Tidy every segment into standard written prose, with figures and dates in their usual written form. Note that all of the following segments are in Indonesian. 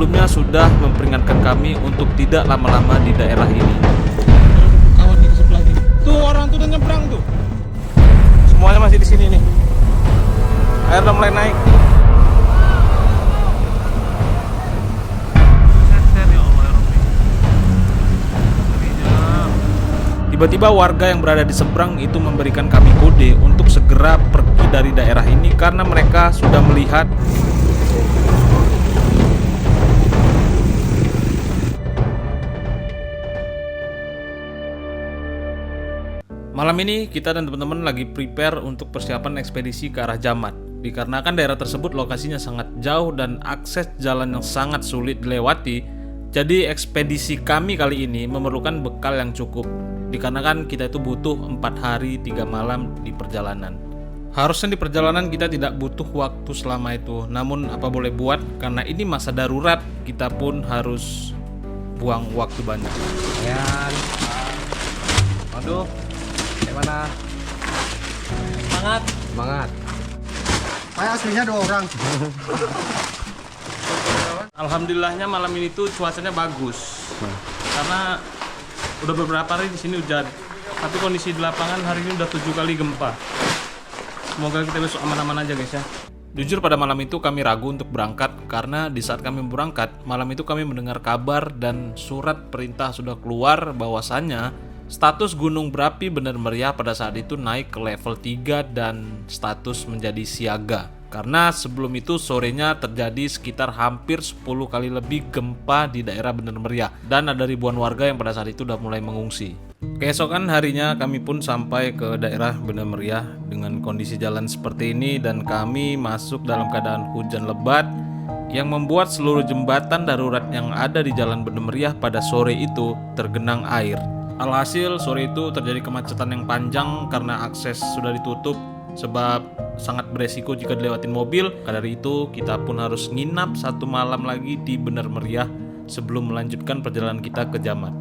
sebelumnya sudah memperingatkan kami untuk tidak lama-lama di daerah ini. Kawan di sebelah ini. Tuh orang tuh udah nyebrang tuh. Semuanya masih di sini nih. Air udah mulai naik. Tiba-tiba warga yang berada di seberang itu memberikan kami kode untuk segera pergi dari daerah ini karena mereka sudah melihat malam ini kita dan teman-teman lagi prepare untuk persiapan ekspedisi ke arah Jamat. Dikarenakan daerah tersebut lokasinya sangat jauh dan akses jalan yang sangat sulit dilewati, jadi ekspedisi kami kali ini memerlukan bekal yang cukup. Dikarenakan kita itu butuh 4 hari 3 malam di perjalanan. Harusnya di perjalanan kita tidak butuh waktu selama itu, namun apa boleh buat, karena ini masa darurat, kita pun harus buang waktu banyak. Ayan. Waduh. Gimana? Semangat. Semangat. Kayak aslinya 2 orang. Alhamdulillahnya malam ini tuh cuacanya bagus, karena udah beberapa hari di sini hujan. Tapi kondisi di lapangan hari ini udah 7 kali gempa. Semoga kita besok aman-aman aja guys ya. Jujur pada malam itu kami ragu untuk berangkat karena di saat kami berangkat malam itu kami mendengar kabar dan surat perintah sudah keluar bahwasannya status gunung berapi Bener Meriah pada saat itu naik ke level 3 dan status menjadi siaga. Karena sebelum itu sorenya terjadi sekitar hampir 10 kali lebih gempa di daerah Bener Meriah dan ada ribuan warga yang pada saat itu udah mulai mengungsi. Keesokan harinya kami pun sampai ke daerah Bener Meriah dengan kondisi jalan seperti ini dan kami masuk dalam keadaan hujan lebat yang membuat seluruh jembatan darurat yang ada di jalan Bener Meriah pada sore itu tergenang air. Alhasil sore itu terjadi kemacetan yang panjang karena akses sudah ditutup sebab sangat beresiko jika dilewatin mobil. Karena dari itu kita pun harus nginap 1 malam lagi di Bener Meriah sebelum melanjutkan perjalanan kita ke Jamat.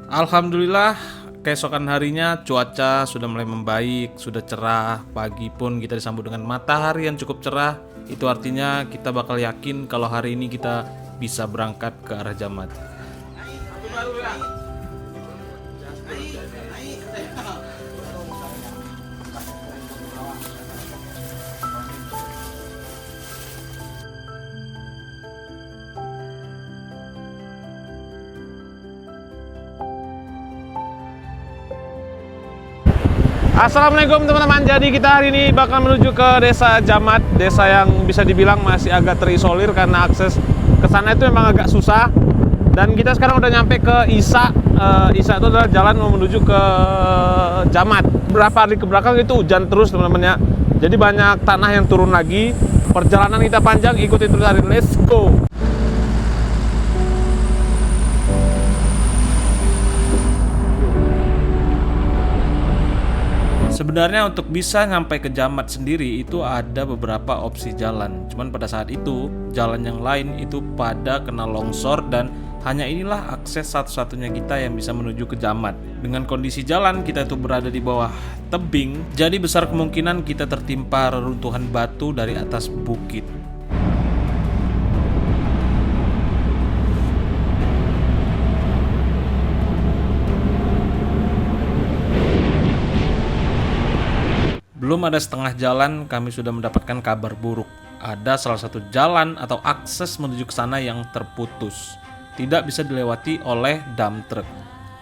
Alhamdulillah keesokan harinya cuaca sudah mulai membaik, sudah cerah. Pagi pun kita disambut dengan matahari yang cukup cerah. Itu artinya kita bakal yakin kalau hari ini kita bisa berangkat ke arah Jamat. Assalamualaikum teman-teman. Jadi kita hari ini bakal menuju ke desa Jamat, desa yang bisa dibilang masih agak terisolir karena akses ke sana itu memang agak susah. Dan kita sekarang udah nyampe ke Isa. Isa itu adalah jalan menuju ke Jamat. Beberapa hari ke belakang itu hujan terus teman-teman ya. Jadi banyak tanah yang turun lagi. Perjalanan kita panjang, ikuti terus hari. Let's go. Sebenarnya untuk bisa sampai ke Jamat sendiri itu ada beberapa opsi jalan. Cuman pada saat itu jalan yang lain itu pada kena longsor dan hanya inilah akses satu-satunya kita yang bisa menuju ke Jamat. Dengan kondisi jalan kita itu berada di bawah tebing, jadi besar kemungkinan kita tertimpa reruntuhan batu dari atas bukit. Belum ada setengah jalan kami sudah mendapatkan kabar buruk. Ada salah satu jalan atau akses menuju ke sana yang terputus. Tidak bisa dilewati oleh dump truck.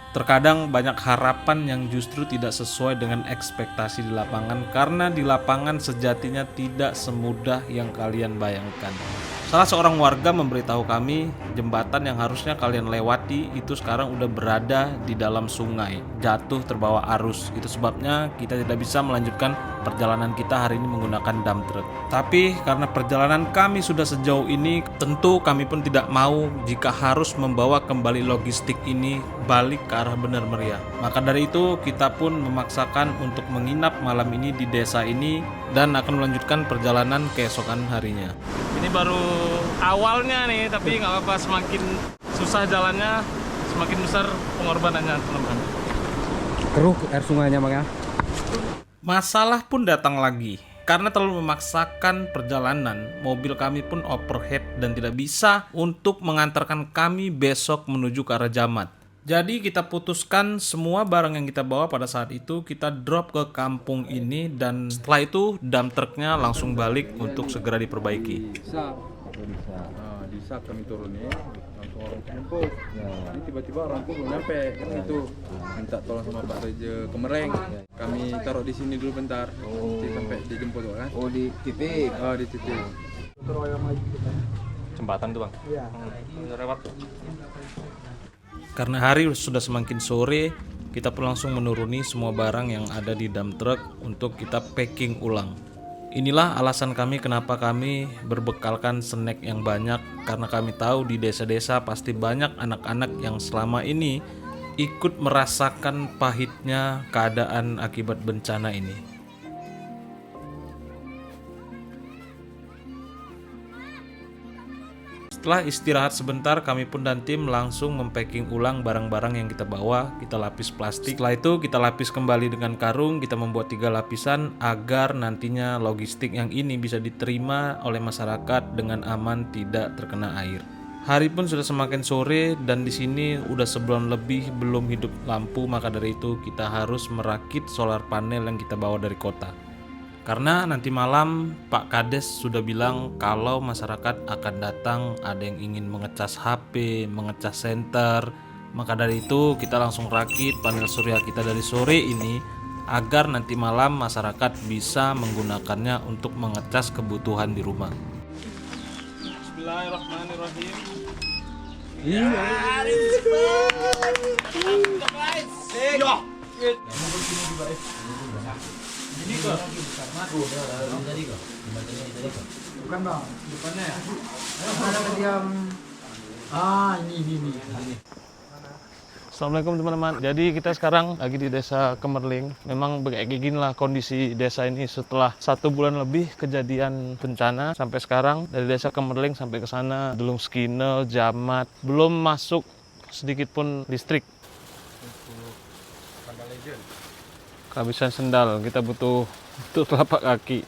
Terkadang banyak harapan yang justru tidak sesuai dengan ekspektasi di lapangan karena di lapangan sejatinya tidak semudah yang kalian bayangkan. Salah seorang warga memberitahu kami jembatan yang harusnya kalian lewati itu sekarang udah berada di dalam sungai, jatuh terbawa arus. Itu sebabnya kita tidak bisa melanjutkan perjalanan kita hari ini menggunakan dump truck. Tapi karena perjalanan kami sudah sejauh ini, tentu kami pun tidak mau jika harus membawa kembali logistik ini balik ke arah Bener Meriah. Maka dari itu kita pun memaksakan untuk menginap malam ini di desa ini dan akan melanjutkan perjalanan keesokan harinya. Ini baru awalnya nih, tapi nggak apa-apa, semakin susah jalannya semakin besar pengorbanannya teman-teman. Keruh air sungainya Bang ya. Masalah pun datang lagi. Karena terlalu memaksakan perjalanan, mobil kami pun overheat dan tidak bisa untuk mengantarkan kami besok menuju ke arah Jamat. Jadi kita putuskan semua barang yang kita bawa pada saat itu kita drop ke kampung ini, dan setelah itu dump truknya langsung balik untuk segera diperbaiki. Di saat kami turunin langsung orang jemput. Jadi tiba-tiba orang pun belum nyampe kan itu, minta tolong sama Pak Reja Kemereng. Kami taruh di sini dulu bentar, nanti sampai dijemput kan. Oh di titik. Oh di titik. Jembatan tuh bang. Iya. Lewat. Karena hari sudah semakin sore, kita pun langsung menuruni semua barang yang ada di dump truck untuk kita packing ulang. Inilah alasan kami kenapa kami berbekalkan snack yang banyak, karena kami tahu di desa-desa pasti banyak anak-anak yang selama ini ikut merasakan pahitnya keadaan akibat bencana ini. Setelah istirahat sebentar, kami pun dan tim langsung mempacking ulang barang-barang yang kita bawa. Kita lapis plastik. Setelah itu kita lapis kembali dengan karung. Kita membuat 3 lapisan agar nantinya logistik yang ini bisa diterima oleh masyarakat dengan aman, tidak terkena air. Hari pun sudah semakin sore dan di sini udah sebulan lebih belum hidup lampu, maka dari itu kita harus merakit solar panel yang kita bawa dari kota. Karena nanti malam Pak Kades sudah bilang kalau masyarakat akan datang, ada yang ingin mengecas HP, mengecas senter. Maka dari itu kita langsung rakit panel surya kita dari sore ini agar nanti malam masyarakat bisa menggunakannya untuk mengecas kebutuhan di rumah. Bismillahirrahmanirrahim. Bukan bang. Depannya ya. Ada diam. Ini. Assalamualaikum teman-teman. Jadi kita sekarang lagi di desa Kemerling. Memang kayak gini lah kondisi desa ini setelah 1 bulan lebih kejadian bencana sampai sekarang. Dari desa Kemerling sampai ke sana, Delung Skinel, Jamat, belum masuk sedikit pun listrik. Kehabisan sendal, kita butuh telapak kaki.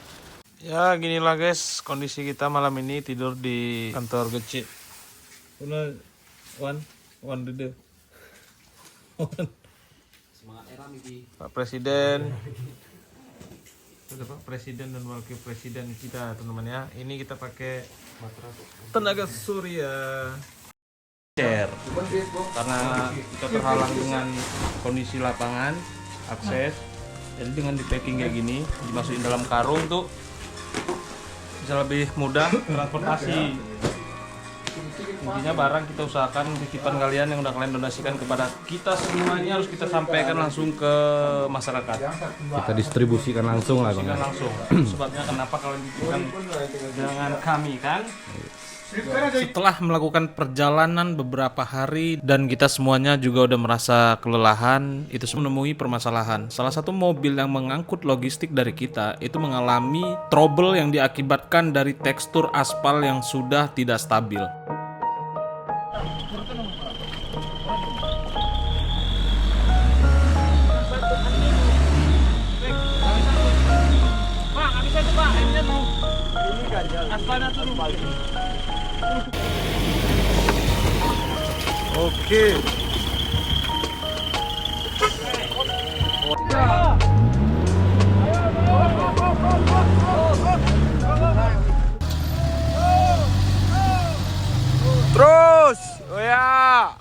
Ya ginilah guys kondisi kita malam ini, tidur di kantor kecil. One dede. Pak Presiden. Itu Pak Presiden dan Wakil Presiden kita teman-teman ya. Ini kita pakai tenaga surya. Karena kita terhalang dengan kondisi lapangan, akses. Jadi dengan di packing kayak gini, dimasukin dalam karung tuh bisa lebih mudah transportasi. Intinya barang kita usahakan titipan kalian yang udah kalian donasikan kepada kita semuanya harus kita sampaikan langsung ke masyarakat. Kita distribusikan langsung lah bang. Langsung. Sebabnya kenapa kalian titipkan dengan kami kan? Setelah melakukan perjalanan beberapa hari dan kita semuanya juga udah merasa kelelahan, itu menemui permasalahan. Salah satu mobil yang mengangkut logistik dari kita itu mengalami trouble yang diakibatkan dari tekstur aspal yang sudah tidak stabil. Oke. Terus, oh ya.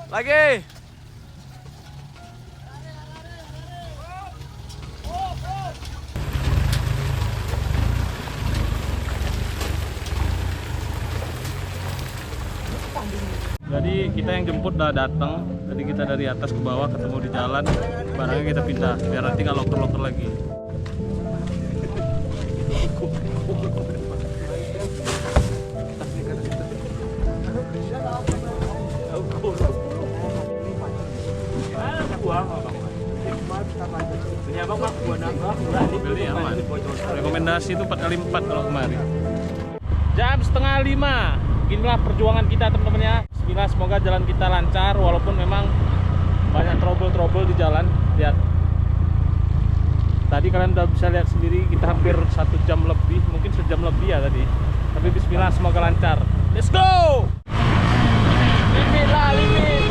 Lagi. Jadi kita yang jemput udah datang. Jadi kita dari atas ke bawah ketemu di jalan. Barangnya kita pindah biar nanti nggak loker-loker lagi. Beli aman. Rekomendasi itu 4 kali 4 kalau kemarin. Jam 4:30. Inilah perjuangan kita teman-teman ya. Bismillah, semoga jalan kita lancar walaupun memang banyak trouble di jalan. Lihat. Tadi kalian udah bisa lihat sendiri kita hampir 1 jam lebih, mungkin sejam lebih ya tadi. Tapi bismillah semoga lancar. Let's go! Limit lah, limit.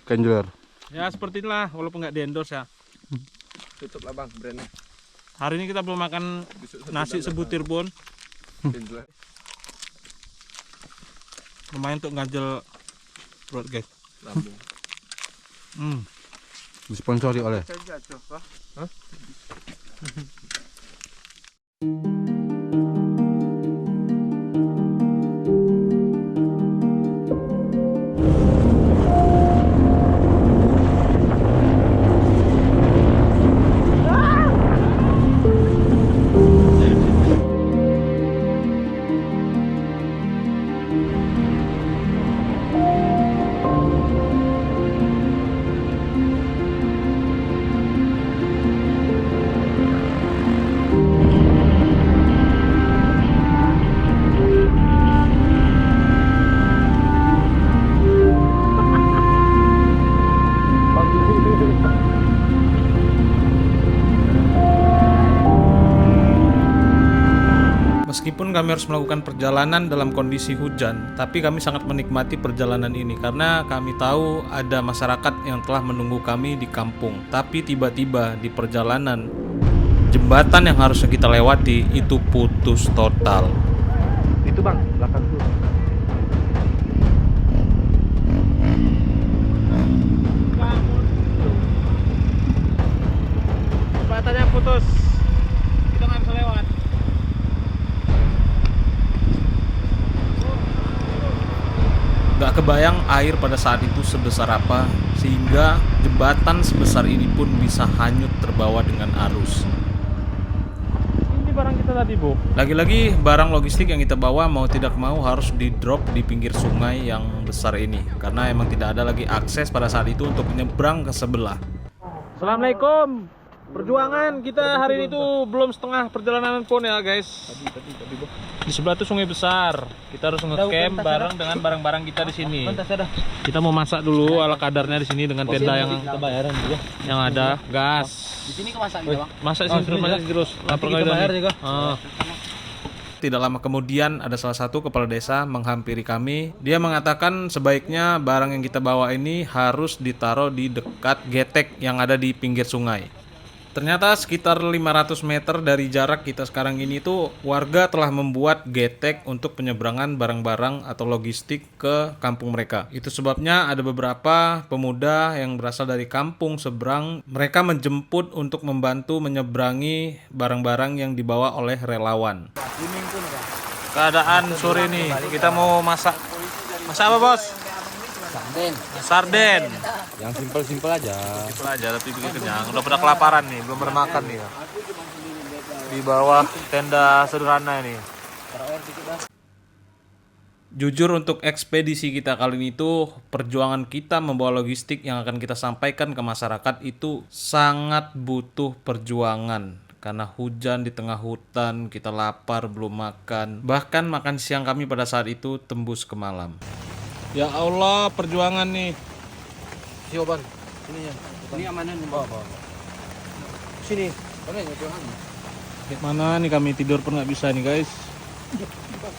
Kenjur. Ya seperti inilah, walaupun nggak di endorse ya. Tutup lah bang brandnya. Hari ini kita belum makan nasi sebutir pun. Lumayan untuk ganjel perut guys. Lambung. Disponsori oleh. Meskipun kami harus melakukan perjalanan dalam kondisi hujan, tapi kami sangat menikmati perjalanan ini karena kami tahu ada masyarakat yang telah menunggu kami di kampung. Tapi tiba-tiba di perjalanan, jembatan yang harusnya kita lewati itu putus total. Itu bang, belakang tuh. Jembatannya putus, kita nggak bisa lewat. Gak kebayang air pada saat itu sebesar apa, sehingga jembatan sebesar ini pun bisa hanyut terbawa dengan arus. Ini barang kita tadi, Bu. Lagi-lagi barang logistik yang kita bawa mau tidak mau harus di drop di pinggir sungai yang besar ini, karena emang tidak ada lagi akses pada saat itu untuk menyeberang ke sebelah. Assalamualaikum. Perjuangan kita hari ini tuh belum setengah perjalanan pun ya guys. Di sebelah tuh sungai besar. Kita harus ngecamp bareng dengan barang-barang kita di sini. Kita mau masak dulu ala kadarnya di sini dengan tenda yang ada, gas. Di sini kemasak gitu bang. Masak di sini terus. Lapar kali bayar ini. juga. Tidak lama kemudian ada salah satu kepala desa menghampiri kami. Dia mengatakan sebaiknya barang yang kita bawa ini harus ditaruh di dekat getek yang ada di pinggir sungai. Ternyata sekitar 500 meter dari jarak kita sekarang ini tuh warga telah membuat getek untuk penyeberangan barang-barang atau logistik ke kampung mereka. Itu sebabnya ada beberapa pemuda yang berasal dari kampung seberang. Mereka menjemput untuk membantu menyeberangi barang-barang yang dibawa oleh relawan. Keadaan sore ini kita mau masak. Masak apa bos? Sarden. Yang simpel-simpel aja. Simpel aja tapi bikin kenyang. Udah pada kelaparan nih, belum pernah makan nih ya. Di bawah tenda sederhana ini. Jujur untuk ekspedisi kita kali ini tuh perjuangan kita membawa logistik yang akan kita sampaikan ke masyarakat itu sangat butuh perjuangan. Karena hujan di tengah hutan, kita lapar belum makan. Bahkan makan siang kami pada saat itu tembus ke malam. Ya Allah, perjuangan nih. Sioban. Sini ya. Ini amanan nih bang. Sini. Mana ya Tuhan? Di mana nih kami tidur pun nggak bisa nih guys.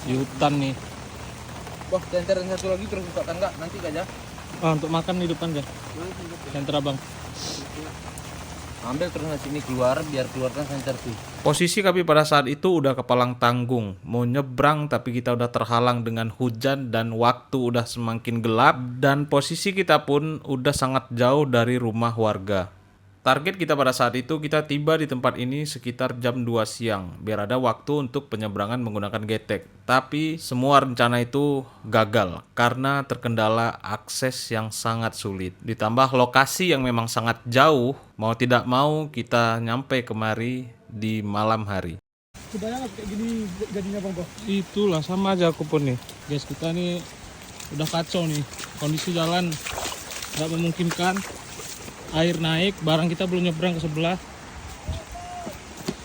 Di hutan nih. Bang, center satu lagi terus buka tangga nanti aja. Untuk makan di depan kan. Center abang. Ambil terus nasi ini keluar biar keluarkan center tuh. Posisi kami pada saat itu udah kepalang tanggung. Mau nyebrang tapi kita udah terhalang dengan hujan dan waktu udah semakin gelap. Dan posisi kita pun udah sangat jauh dari rumah warga. Target kita pada saat itu kita tiba di tempat ini sekitar jam 2 siang. Biar ada waktu untuk penyeberangan menggunakan getek. Tapi semua rencana itu gagal karena terkendala akses yang sangat sulit. Ditambah lokasi yang memang sangat jauh. Mau tidak mau kita nyampe kemari di malam hari. Kebayang kayak gini jadinya bang Boh? Itulah sama aja aku pun nih. Guys, kita nih udah kacau nih. Kondisi jalan nggak memungkinkan. Air naik, barang kita belum nyebrang ke sebelah.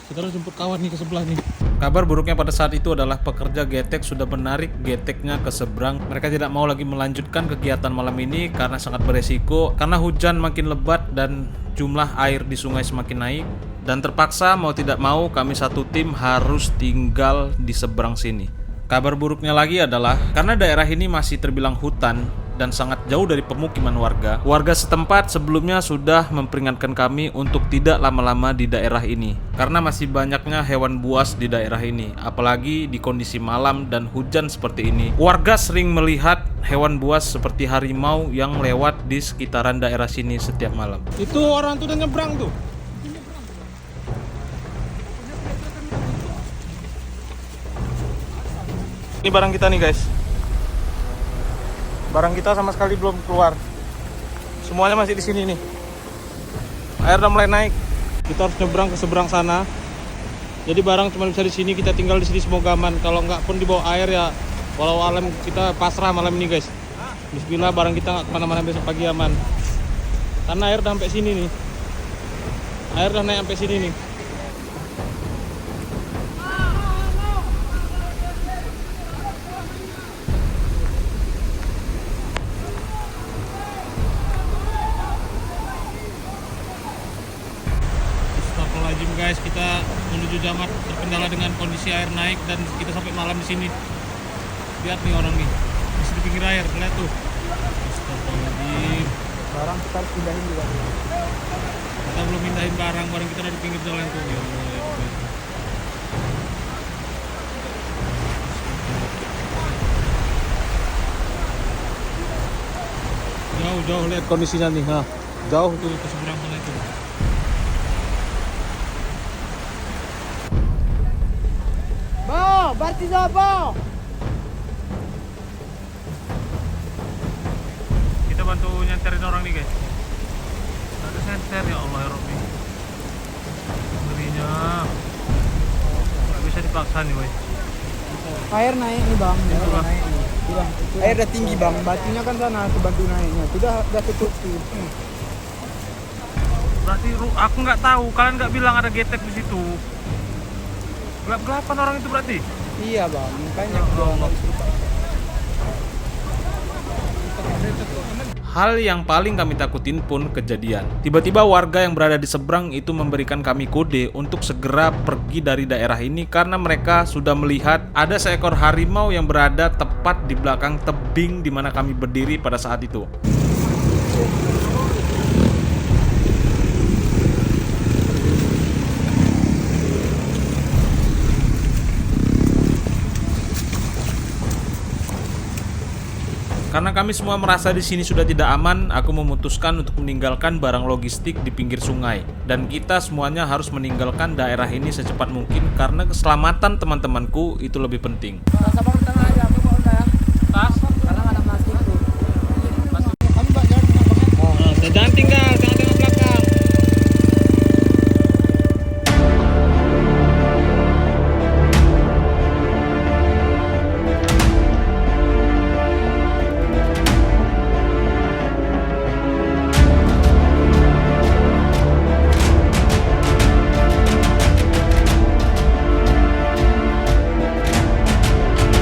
Kita harus jemput kawan nih ke sebelah nih. Kabar buruknya pada saat itu adalah pekerja getek sudah menarik geteknya ke seberang. Mereka tidak mau lagi melanjutkan kegiatan malam ini karena sangat beresiko. Karena hujan makin lebat dan jumlah air di sungai semakin naik, dan terpaksa mau tidak mau kami satu tim harus tinggal di seberang sini. Kabar buruknya lagi adalah karena daerah ini masih terbilang hutan dan sangat jauh dari pemukiman warga. Warga setempat sebelumnya sudah memperingatkan kami untuk tidak lama-lama di daerah ini karena masih banyaknya hewan buas di daerah ini. Apalagi di kondisi malam dan hujan seperti ini, warga sering melihat hewan buas seperti harimau yang lewat di sekitaran daerah sini setiap malam. Itu orang tuh udah nyebrang tuh. Ini barang kita nih guys. Barang kita sama sekali belum keluar. Semuanya masih di sini nih. Air udah mulai naik. Kita harus nyebrang ke seberang sana. Jadi barang cuma bisa di sini, kita tinggal di sini semoga aman. Kalau nggak pun di bawah air ya walau alam kita pasrah malam ini guys. Bismillah barang kita nggak kemana-mana, besok pagi aman. Karena air udah sampai sini nih. Air udah naik sampai sini nih. Astagfirullahaladzim guys, kita menuju Jamat terkendala dengan kondisi air naik dan kita sampai malam di sini. Lihat nih orang nih, masih di pinggir air, lihat tuh. Astagfirullahaladzim. Barang kita harus pindahin juga. Kita belum pindahin barang kita udah di pinggir jalan tuh. Ya Allah, ya Allah. Jauh lihat kondisinya nih, ha. Jauh tuh ke seberang sana itu. Bo, berarti Bo. Kita bantu nyanterin orang nih guys. Ada senter ya Allah ya Rabbi. Ngerinya. Gak bisa dipaksa nih woy. Air naik nih bang. Naik nih. Udah, air udah tinggi bang. Batunya kan sana tuh bantu naiknya. Udah tutup tuh. Berarti aku nggak tahu. Kalian nggak bilang ada getek di situ. Gelap-gelapan orang itu berarti. Iya bang. Makanya gua Hal yang paling kami takutin pun kejadian. Tiba-tiba warga yang berada di seberang itu memberikan kami kode untuk segera pergi dari daerah ini karena mereka sudah melihat ada seekor harimau yang berada tepat di belakang tebing di mana kami berdiri pada saat itu. Karena kami semua merasa di sini sudah tidak aman, aku memutuskan untuk meninggalkan barang logistik di pinggir sungai. Dan kita semuanya harus meninggalkan daerah ini secepat mungkin karena keselamatan teman-temanku itu lebih penting. Tas abang di tengah aja, aku bawa ya. Tas?